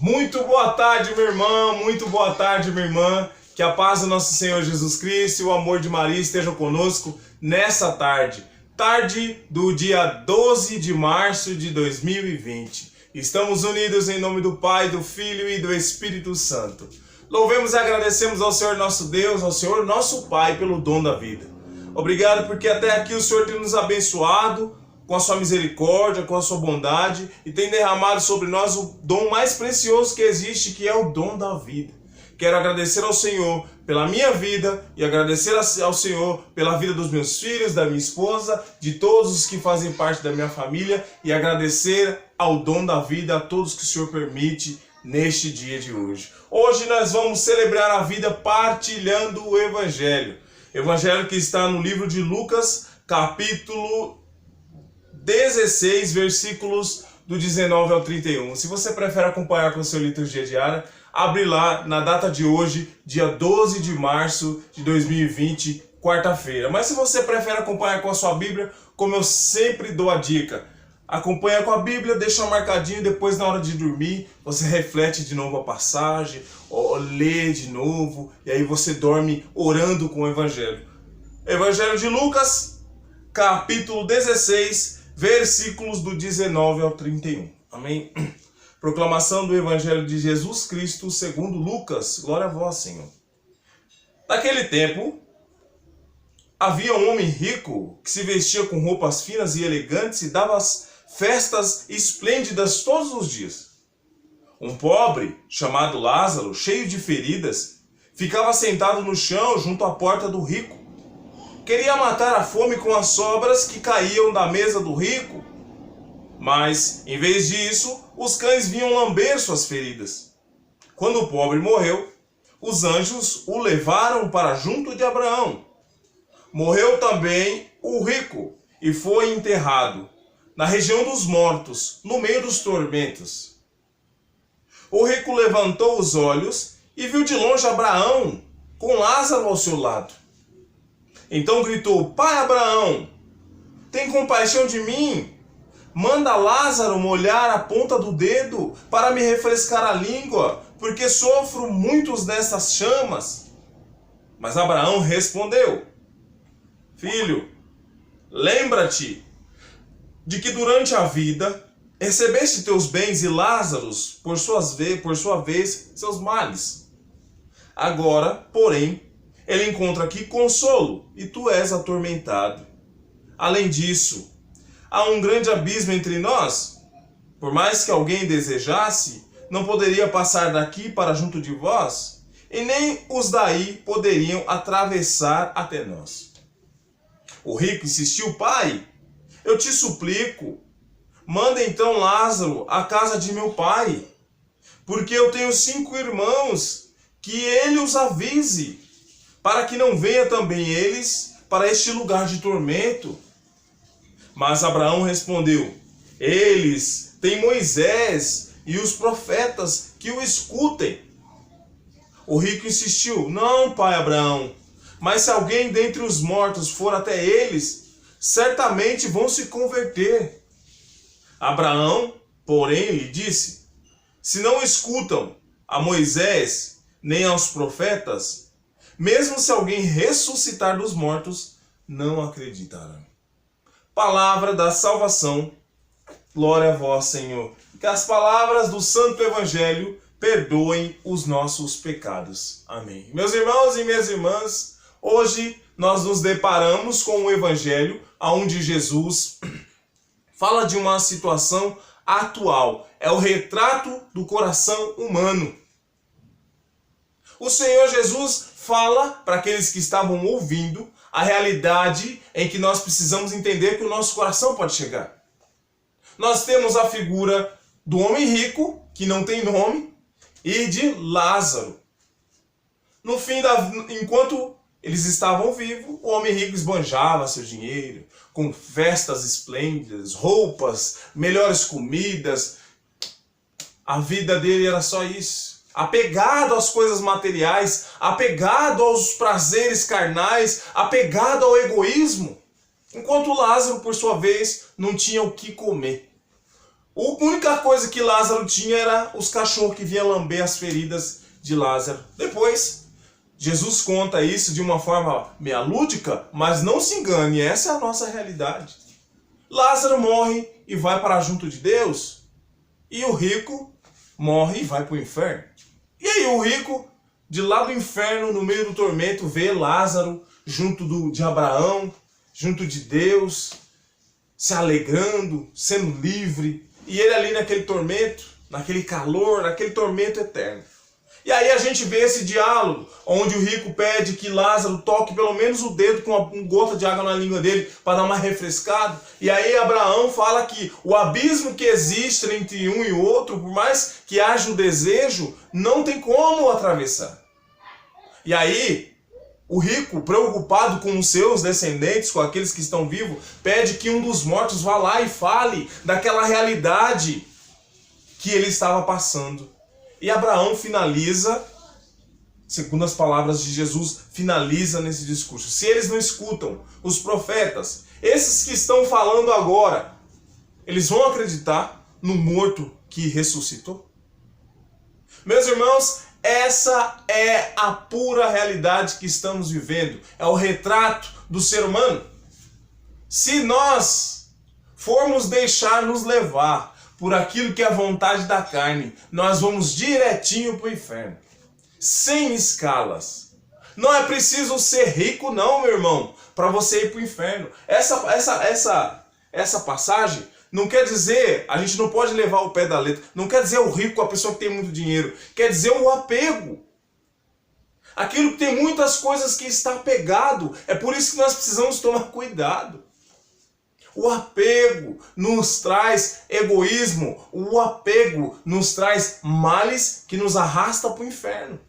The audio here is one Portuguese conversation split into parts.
Muito boa tarde, meu irmão, muito boa tarde, minha irmã. Que a paz do nosso Senhor Jesus Cristo e o amor de Maria estejam conosco nessa tarde. Tarde do dia 12 de março de 2020. Estamos unidos em nome do Pai, do Filho e do Espírito Santo. Louvemos e agradecemos ao Senhor nosso Deus, ao Senhor nosso Pai, pelo dom da vida. Obrigado porque até aqui o Senhor tem nos abençoado com a sua misericórdia, com a sua bondade e tem derramado sobre nós o dom mais precioso que existe, que é o dom da vida. Quero agradecer ao Senhor pela minha vida e agradecer ao Senhor pela vida dos meus filhos, da minha esposa, de todos os que fazem parte da minha família e agradecer ao dom da vida a todos que o Senhor permite neste dia de hoje. Hoje nós vamos celebrar a vida partilhando o Evangelho. Evangelho que está no livro de Lucas, capítulo 16, versículos do 19 ao 31. Se você prefere acompanhar com o seu liturgia diária, abre lá na data de hoje, dia 12 de março de 2020, quarta-feira. Mas se você prefere acompanhar com a sua Bíblia, como eu sempre dou a dica, acompanha com a Bíblia, deixa marcadinho, depois na hora de dormir, você reflete de novo a passagem, ou lê de novo, e aí você dorme orando com o Evangelho. Evangelho de Lucas, capítulo 16, versículos do 19 ao 31. Amém? Proclamação do Evangelho de Jesus Cristo segundo Lucas. Glória a vós, Senhor. Naquele tempo, havia um homem rico que se vestia com roupas finas e elegantes e dava festas esplêndidas todos os dias. Um pobre, chamado Lázaro, cheio de feridas, ficava sentado no chão junto à porta do rico. Queria matar a fome com as sobras que caíam da mesa do rico. Mas, em vez disso, os cães vinham lamber suas feridas. Quando o pobre morreu, os anjos o levaram para junto de Abraão. Morreu também o rico e foi enterrado na região dos mortos, no meio dos tormentos. O rico levantou os olhos e viu de longe Abraão com Lázaro ao seu lado. Então gritou: Pai Abraão, tem compaixão de mim. Manda Lázaro molhar a ponta do dedo para me refrescar a língua, porque sofro muitos nestas chamas. Mas Abraão respondeu: Filho, lembra-te de que durante a vida recebeste teus bens e Lázaro, por sua vez, seus males. Agora, porém, ele encontra aqui consolo e tu és atormentado. Além disso, há um grande abismo entre nós. Por mais que alguém desejasse, não poderia passar daqui para junto de vós, e nem os daí poderiam atravessar até nós. O rico insistiu: Pai, eu te suplico, manda então Lázaro à casa de meu pai, porque eu tenho 5 irmãos, que ele os avise, para que não venham também eles para este lugar de tormento. Mas Abraão respondeu: Eles têm Moisés e os profetas, que o escutem. O rico insistiu: Não, pai Abraão, mas se alguém dentre os mortos for até eles, certamente vão se converter. Abraão, porém, lhe disse: Se não escutam a Moisés nem aos profetas, mesmo se alguém ressuscitar dos mortos, não acreditarão. Palavra da salvação, glória a vós, Senhor. Que as palavras do Santo Evangelho perdoem os nossos pecados. Amém. Meus irmãos e minhas irmãs, hoje nós nos deparamos com um Evangelho onde Jesus fala de uma situação atual. É o retrato do coração humano. O Senhor Jesus fala para aqueles que estavam ouvindo a realidade em que nós precisamos entender que o nosso coração pode chegar. Nós temos a figura do homem rico, que não tem nome, e de Lázaro. No fim, enquanto eles estavam vivos, o homem rico esbanjava seu dinheiro, com festas esplêndidas, roupas, melhores comidas. A vida dele era só isso. Apegado às coisas materiais, apegado aos prazeres carnais, apegado ao egoísmo. Enquanto Lázaro, por sua vez, não tinha o que comer. A única coisa que Lázaro tinha era os cachorros que vinham lamber as feridas de Lázaro. Depois, Jesus conta isso de uma forma meio lúdica, mas não se engane, essa é a nossa realidade. Lázaro morre e vai para junto de Deus, e o rico morre e vai para o inferno. E aí o rico, de lá do inferno, no meio do tormento, vê Lázaro junto de Abraão, junto de Deus, se alegrando, sendo livre, e ele ali naquele tormento, naquele calor, naquele tormento eterno. E aí a gente vê esse diálogo, onde o rico pede que Lázaro toque pelo menos o dedo com uma gota de água na língua dele para dar uma refrescada. E aí Abraão fala que o abismo que existe entre um e o outro, por mais que haja o desejo, não tem como atravessar. E aí o rico, preocupado com os seus descendentes, com aqueles que estão vivos, pede que um dos mortos vá lá e fale daquela realidade que ele estava passando. E Abraão finaliza, segundo as palavras de Jesus, finaliza nesse discurso. Se eles não escutam os profetas, esses que estão falando agora, eles vão acreditar no morto que ressuscitou? Meus irmãos, essa é a pura realidade que estamos vivendo. É o retrato do ser humano. Se nós formos deixar nos levar por aquilo que é a vontade da carne, nós vamos direitinho para o inferno, sem escalas. Não é preciso ser rico não, meu irmão, para você ir para o inferno. Essa passagem não quer dizer, a gente não pode levar o pé da letra, não quer dizer o rico, a pessoa que tem muito dinheiro, quer dizer o apego. Aquilo que tem muitas coisas que está apegado, é por isso que nós precisamos tomar cuidado. O apego nos traz egoísmo, o apego nos traz males que nos arrasta para o inferno.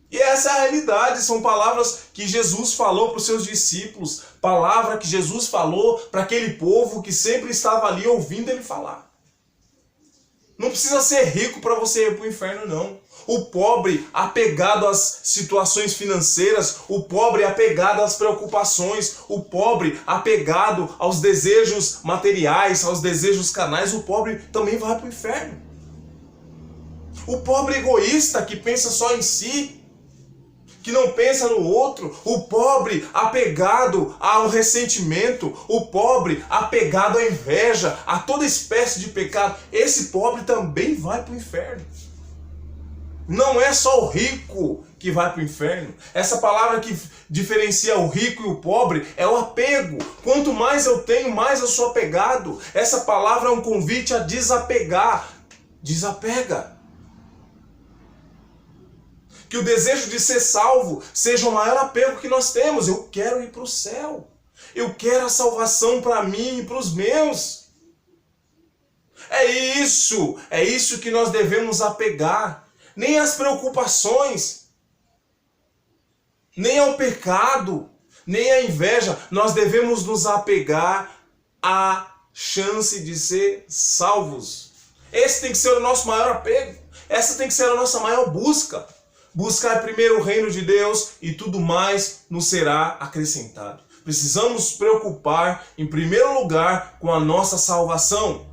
E essa é a realidade, são palavras que Jesus falou para os seus discípulos, palavra que Jesus falou para aquele povo que sempre estava ali ouvindo ele falar. Não precisa ser rico para você ir para o inferno, não. O pobre apegado às situações financeiras, o pobre apegado às preocupações, o pobre apegado aos desejos materiais, aos desejos carnais, o pobre também vai para o inferno. O pobre egoísta que pensa só em si, que não pensa no outro, o pobre apegado ao ressentimento, o pobre apegado à inveja, a toda espécie de pecado, esse pobre também vai para o inferno. Não é só o rico que vai para o inferno. Essa palavra que diferencia o rico e o pobre é o apego. Quanto mais eu tenho, mais eu sou apegado. Essa palavra é um convite a desapegar. Desapega. Que o desejo de ser salvo seja o maior apego que nós temos. Eu quero ir para o céu. Eu quero a salvação para mim e para os meus. É isso que nós devemos apegar. Nem as preocupações, nem ao pecado, nem à inveja. Nós devemos nos apegar à chance de ser salvos. Esse tem que ser o nosso maior apego. Essa tem que ser a nossa maior busca. Buscar primeiro o reino de Deus e tudo mais nos será acrescentado. Precisamos nos preocupar, em primeiro lugar, com a nossa salvação.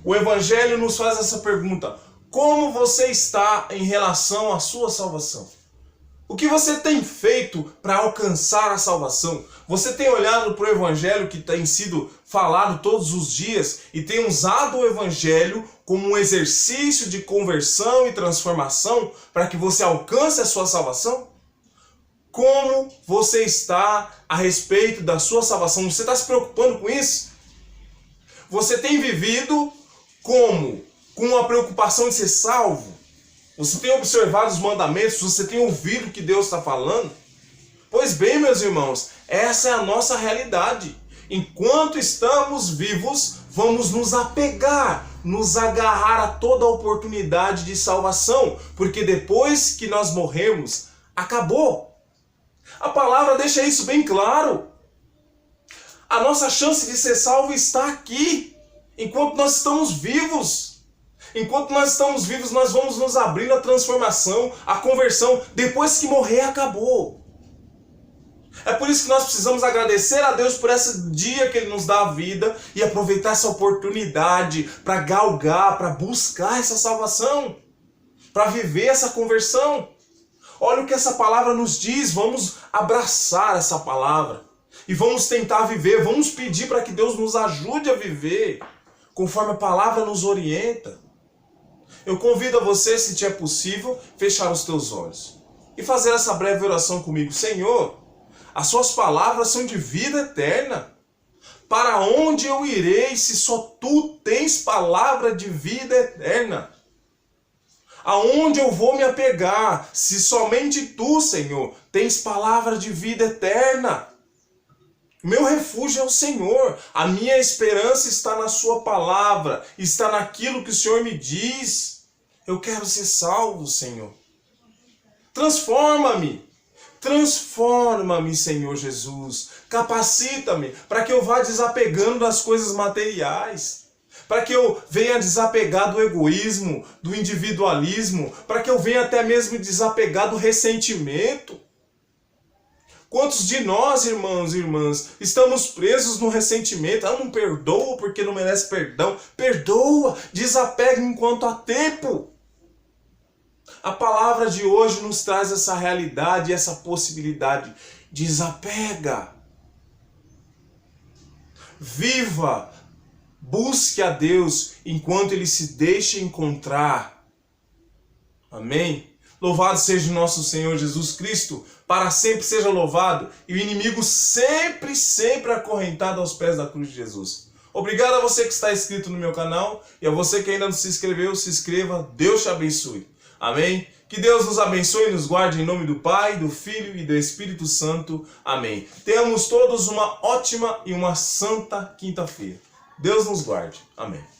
O Evangelho nos faz essa pergunta: como você está em relação à sua salvação? O que você tem feito para alcançar a salvação? Você tem olhado para o Evangelho que tem sido falado todos os dias e tem usado o Evangelho como um exercício de conversão e transformação para que você alcance a sua salvação? Como você está a respeito da sua salvação? Você está se preocupando com isso? Você tem vivido como? Com a preocupação de ser salvo? Você tem observado os mandamentos? Você tem ouvido o que Deus está falando? Pois bem, meus irmãos, essa é a nossa realidade. Enquanto estamos vivos, vamos nos apegar, nos agarrar a toda a oportunidade de salvação, porque depois que nós morremos, acabou. A palavra deixa isso bem claro. A nossa chance de ser salvo está aqui, enquanto nós estamos vivos. Enquanto nós estamos vivos, nós vamos nos abrindo à transformação, à conversão. Depois que morrer, acabou. É por isso que nós precisamos agradecer a Deus por esse dia que Ele nos dá a vida e aproveitar essa oportunidade para galgar, para buscar essa salvação, para viver essa conversão. Olha o que essa palavra nos diz, vamos abraçar essa palavra e vamos tentar viver, vamos pedir para que Deus nos ajude a viver conforme a palavra nos orienta. Eu convido a você, se te é possível, fechar os teus olhos e fazer essa breve oração comigo. Senhor, as suas palavras são de vida eterna. Para onde eu irei se só tu tens palavra de vida eterna? Aonde eu vou me apegar se somente tu, Senhor, tens palavra de vida eterna? Meu refúgio é o Senhor. A minha esperança está na sua palavra, está naquilo que o Senhor me diz. Eu quero ser salvo, Senhor. Transforma-me. Transforma-me, Senhor Jesus. Capacita-me para que eu vá desapegando das coisas materiais. Para que eu venha desapegar do egoísmo, do individualismo. Para que eu venha até mesmo desapegar do ressentimento. Quantos de nós, irmãos e irmãs, estamos presos no ressentimento? Não perdoa porque não merece perdão. Perdoa, desapega enquanto há tempo. A palavra de hoje nos traz essa realidade, essa possibilidade. Desapega. Viva. Busque a Deus enquanto Ele se deixa encontrar. Amém? Louvado seja o nosso Senhor Jesus Cristo. Para sempre seja louvado. E o inimigo sempre, sempre acorrentado aos pés da cruz de Jesus. Obrigado a você que está inscrito no meu canal. E a você que ainda não se inscreveu, se inscreva. Deus te abençoe. Amém? Que Deus nos abençoe e nos guarde em nome do Pai, do Filho e do Espírito Santo. Amém. Tenhamos todos uma ótima e uma santa quinta-feira. Deus nos guarde. Amém.